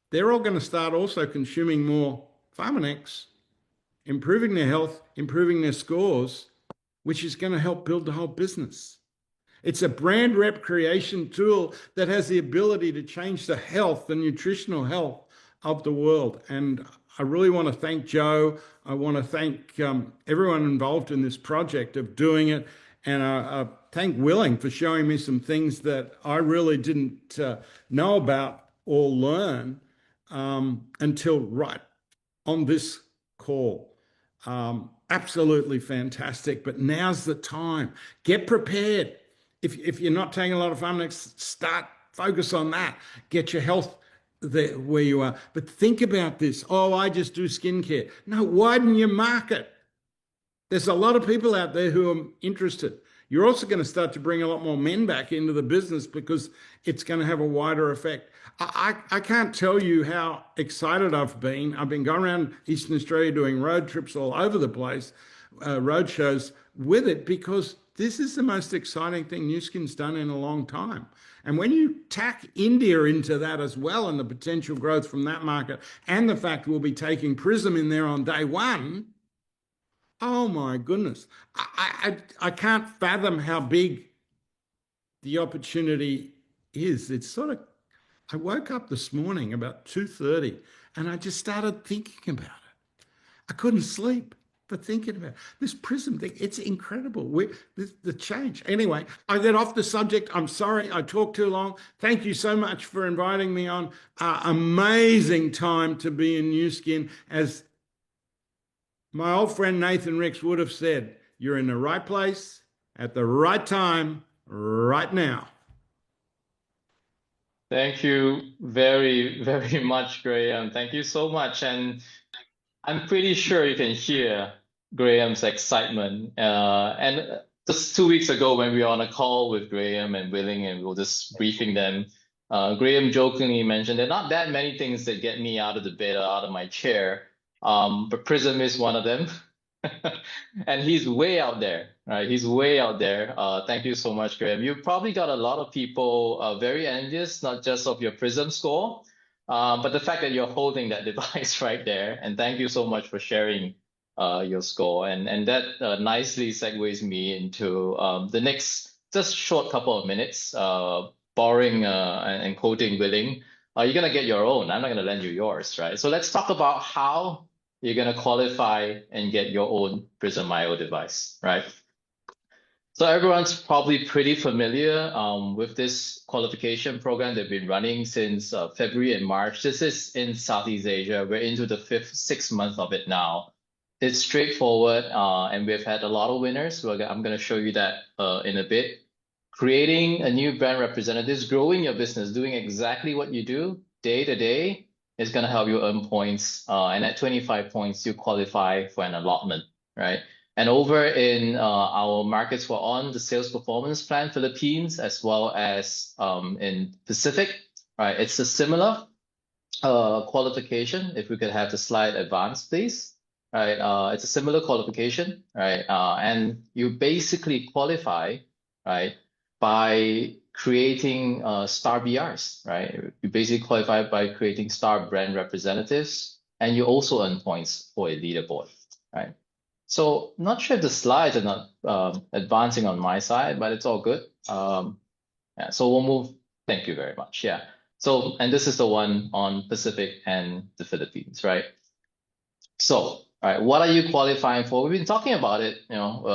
They're all going to start also consuming more Pharmanex, improving their health, improving their scores, which is going to help build the whole business. It's a brand rep creation tool that has the ability to change the health, the nutritional health of the world. And I really want to thank Joe. I want to thank everyone involved in this project of doing it. And I thank Willing for showing me some things that I really didn't know about or learn until right on this call. Absolutely fantastic. But now's the time. Get prepared. If you're not taking a lot of Pharmanex, start focus on that. Get your health there where you are. But think about this. Oh, I just do skincare. No, widen your market. There's a lot of people out there who are interested. You're also going to start to bring a lot more men back into the business, because it's going to have a wider effect. I can't tell you how excited I've been. I've been going around Eastern Australia doing road trips all over the place, road shows with it, because this is the most exciting thing Nu Skin's done in a long time. And when you tack India into that as well, and the potential growth from that market, and the fact we'll be taking Prysm in there on day one, oh my goodness. I can't fathom how big the opportunity is. It's sort of, I woke up this morning about 2:30 and I just started thinking about it. I couldn't sleep for thinking about it. This Prysm thing. It's incredible. The change. Anyway, I get off the subject. I'm sorry I talked too long. Thank you so much for inviting me on. Amazing time to be in Nu Skin. As my old friend Nathan Ricks would have said, you're in the right place at the right time right now. Thank you very, very much, Graham. Thank you so much. And I'm pretty sure you can hear Graham's excitement. And just 2 weeks ago, when we were on a call with Graham and Willing, and we were just briefing them, Graham jokingly mentioned there are not that many things that get me out of the bed or out of my chair, but Prysm is one of them. And he's way out there, right? He's way out there. Thank you so much, Graham. You probably got a lot of people very envious, not just of your Prysm score, but the fact that you're holding that device right there. And thank you so much for sharing your score. And that nicely segues me into the next just short couple of minutes, borrowing and quoting Willing. You're going to get your own. I'm not going to lend you yours, right? So let's talk about how you're going to qualify and get your own Prysm IO device, right? So everyone's probably pretty familiar with this qualification program they've been running since February and March. This is in Southeast Asia. We're into the 6th month of it now. It's straightforward, and we've had a lot of winners. I'm going to show you that in a bit. Creating a new brand representative, growing your business, doing exactly what you do day to day, is going to help you earn points. And at 25 points, you qualify for an allotment, right? And over in our markets for on the Sales Performance Plan Philippines, as well as in Pacific, right? It's a similar qualification. If we could have the slide advanced, please. Right, it's a similar qualification, right? And you basically qualify, right, by creating star BRs, right? You basically qualify by creating star brand representatives, and you also earn points for a leaderboard, right? So not sure if the slides are not advancing on my side, but it's all good. Yeah, so we'll move. Thank you very much. Yeah. So, and this is the one on Pacific and the Philippines, right? So, all right, what are you qualifying for? We've been talking about it.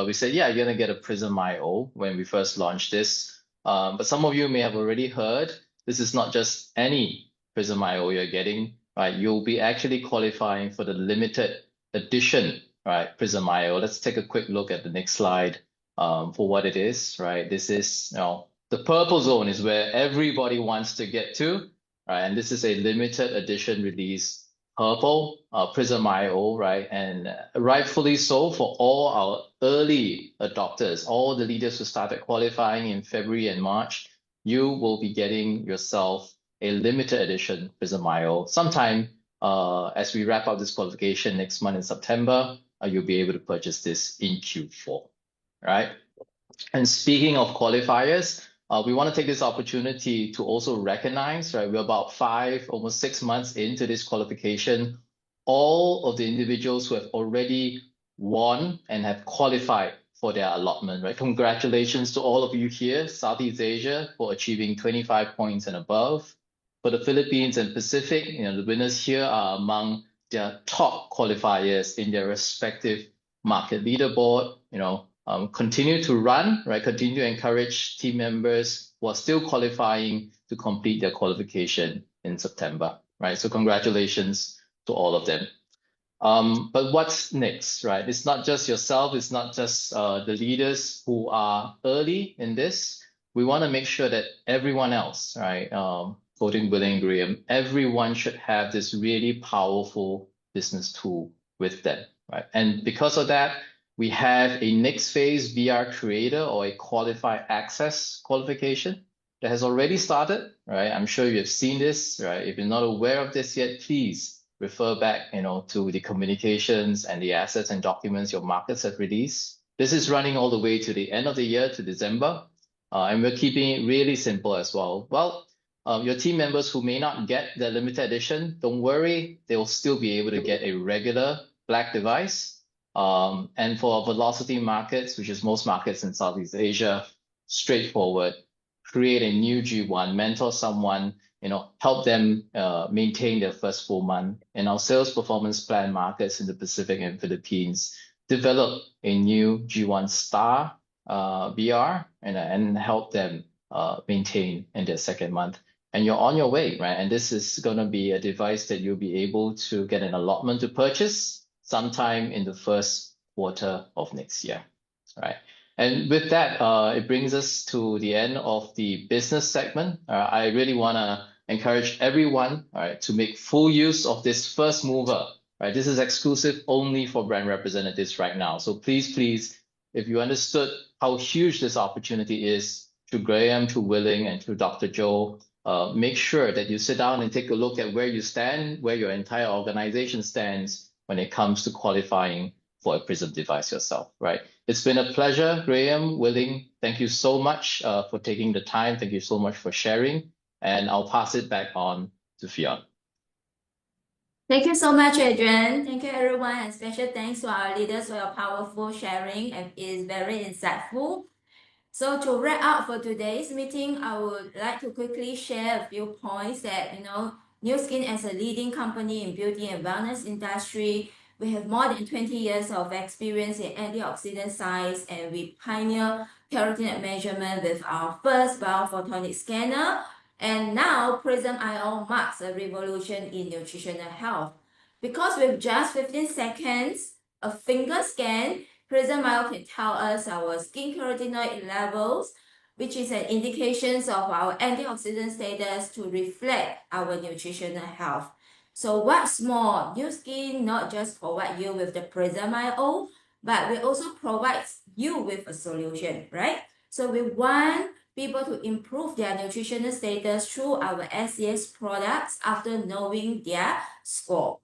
We said, yeah, you're gonna get a Prysm IO when we first launched this. But some of you may have already heard, this is not just any Prysm IO you're getting. right, you'll be actually qualifying for the limited edition, right, Prysm IO. Let's take a quick look at the next slide for what it is, right? This is, the purple zone is where everybody wants to get to, right? And this is a limited edition release, purple Prysm IO, right? And rightfully so for all our early adopters, all the leaders who started qualifying in February and March, you will be getting yourself a limited edition Prysm IO. Sometime as we wrap up this qualification next month in September, you'll be able to purchase this in Q4, right? And speaking of qualifiers, we want to take this opportunity to also recognize, right, we're about 5, almost 6 months into this qualification, all of the individuals who have already won and have qualified for their allotment, right? Congratulations to all of you here, Southeast Asia, for achieving 25 points and above. For the Philippines and Pacific, the winners here are among their top qualifiers in their respective market leaderboard. Continue to run, right? Continue to encourage team members who are still qualifying to complete their qualification in September, right? So congratulations to all of them. But what's next, right? It's not just yourself, it's not just the leaders who are early in this. We want to make sure that everyone else, right? Quoting Willing Graham, everyone should have this really powerful business tool with them, right? And because of that, we have a next phase VR creator or a qualified access qualification that has already started, right? I'm sure you have seen this, right? If you're not aware of this yet, please refer back, to the communications and the assets and documents your markets have released. This is running all the way to the end of the year, to December, and we're keeping it really simple as well. Well, your team members who may not get the limited edition, don't worry, they will still be able to get a regular black device. And for velocity markets, which is most markets in Southeast Asia, straightforward, create a new G1, mentor someone, help them maintain their first full month. In our sales performance plan markets in the Pacific and Philippines, develop a new G1 Star VR and help them maintain in their second month. And you're on your way, right? And this is going to be a device that you'll be able to get an allotment to purchase sometime in the first quarter of next year, right? And with that, it brings us to the end of the business segment. I really want to encourage everyone, right, to make full use of this first mover, right? This is exclusive only for brand representatives right now. So please, if you understood how huge this opportunity is, through Graham, through Willing, and through Dr. Joe, make sure that you sit down and take a look at where you stand, where your entire organization stands when it comes to qualifying for a Prysm device yourself, right? It's been a pleasure, Graham, Willing. Thank you so much for taking the time. Thank you so much for sharing. And I'll pass it back on to Fionn. Thank you so much, Adrian. Thank you, everyone. And special thanks to our leaders for your powerful sharing, and it is very insightful. So to wrap up for today's meeting, I would like to quickly share a few points that, Nu Skin as a leading company in beauty and wellness industry, we have more than 20 years of experience in antioxidant science, and we pioneer keratin measurement with our first biophotonic scanner. And now Prysm IO marks a revolution in nutritional health. Because with just 15 seconds, a finger scan, Prysm IO can tell us our skin carotenoid levels, which is an indication of our antioxidant status to reflect our nutritional health. So what's more, Nu Skin not just provide you with the Prysm IO, but we also provide you with a solution, right? So we want people to improve their nutritional status through our SCS products after knowing their score.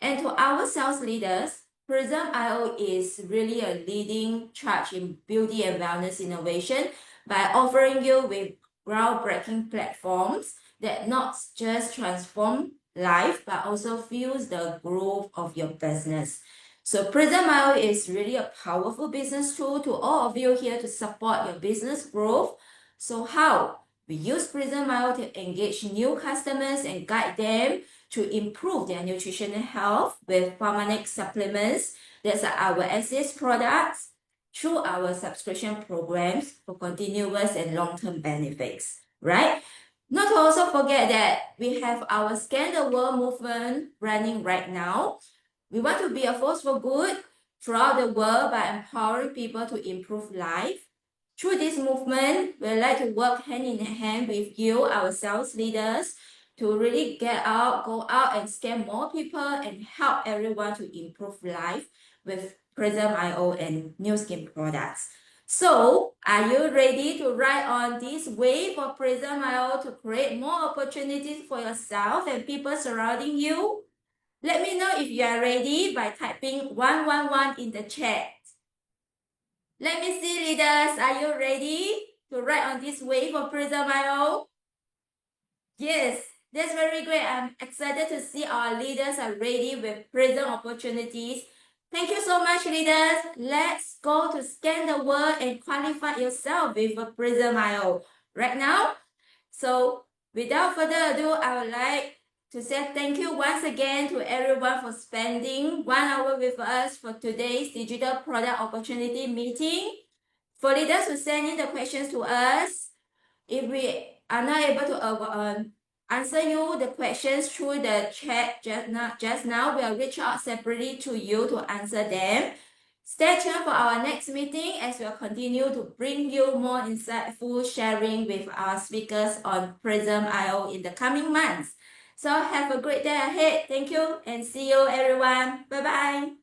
And to our sales leaders, Prysm IO is really a leading charge in beauty and wellness innovation by offering you with groundbreaking platforms that not just transform life, but also fuels the growth of your business. So Prysm IO is really a powerful business tool to all of you here to support your business growth. So how? We use Prysm IO to engage new customers and guide them to improve their nutritional health with Pharmanex supplements. That's our SCS products through our subscription programs for continuous and long-term benefits, right? Not to also forget that we have our Scan the World movement running right now. We want to be a force for good throughout the world by empowering people to improve life. Through this movement, we'd like to work hand in hand with you, our sales leaders, to really go out and scale more people and help everyone to improve life with Prysm.io and new skin products. So, are you ready to ride on this wave of Prysm.io to create more opportunities for yourself and people surrounding you? Let me know if you are ready by typing 111 in the chat. Let me see, leaders. Are you ready to ride on this wave of Prysm.io? Yes, that's very great. I'm excited to see our leaders are ready with Prysm opportunities. Thank you so much, leaders. Let's go to scan the world and qualify yourself with a Prysm.io right now. So without further ado, I would like to say thank you once again to everyone for spending 1 hour with us for today's digital product opportunity meeting. For leaders who send in the questions to us, if we are not able to answer you the questions through the chat just now, we'll reach out separately to you to answer them. Stay tuned for our next meeting as we'll continue to bring you more insightful sharing with our speakers on Prysm.io in the coming months. So have a great day ahead. Thank you and see you everyone. Bye bye.